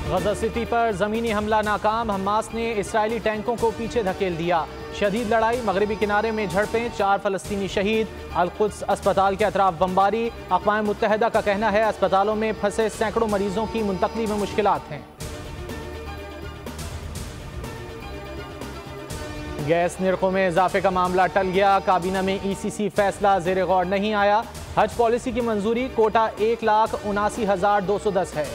गजा city पर ज़मीनी हमला नाकाम, हमास ने इसराइली टैंकों को पीछे धकेल दिया। शदीद लड़ाई, मगरबी किनारे में झड़पें, 4 फ़लस्तीनी शहीद। अल-कुद्स अस्पताल के अतराफ बमबारी। अक़वाम मुत्तहिदा का कहना है अस्पतालों में फंसे सैकड़ों मरीजों की मुंतकली में मुश्किलात हैं। गैस निर्खों में इजाफे का मामला टल गया। काबीना में ECC फैसला ज़ेर गौर नहीं आया। हज पॉलिसी की मंजूरी, कोटा 1,79,210 है।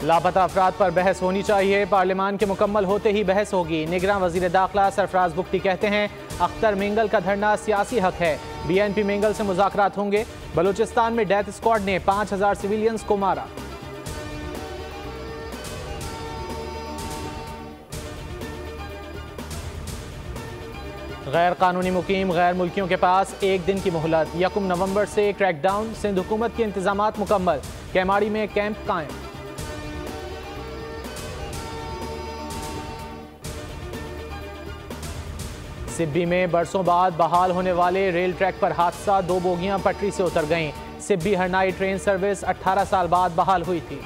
लापता अफराद पर बहस होनी चाहिए, पार्लियामान के मुकम्मल होते ही बहस होगी। निगरान वजीर दाखिला सरफराज बुख्ती कहते हैं अख्तर मेंगल का धरना सियासी हक है। BNP मेंगल से मुज़ाकरात होंगे। बलूचिस्तान में डेथ स्क्वाड ने 5,000 सिविलियंस को मारा। गैर कानूनी मुकीम गैर मुल्कियों के पास 1 दिन की मोहलत। 1 नवंबर से क्रैकडाउन, सिंध हुकूमत के इंतजामात मुकम्मल। कैमाड़ी में कैंप कायम। सिब्बी में बरसों बाद बहाल होने वाले रेल ट्रैक पर हादसा, 2 बोगियां पटरी से उतर गईं। सिब्बी हरनाई ट्रेन सर्विस 18 साल बाद बहाल हुई थी।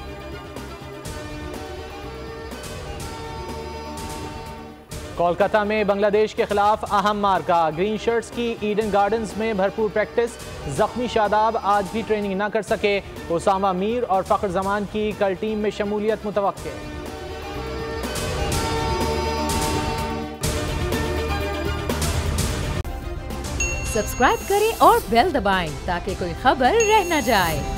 कोलकाता में बांग्लादेश के खिलाफ अहम मार्का, ग्रीन शर्ट्स की ईडन गार्डन्स में भरपूर प्रैक्टिस। जख्मी शादाब आज भी ट्रेनिंग न कर सके। उसामा मीर और फखर जमान की कल टीम में शमूलियत मुतवक्के। सब्सक्राइब करें और बेल दबाएं ताकि कोई खबर रह न जाए।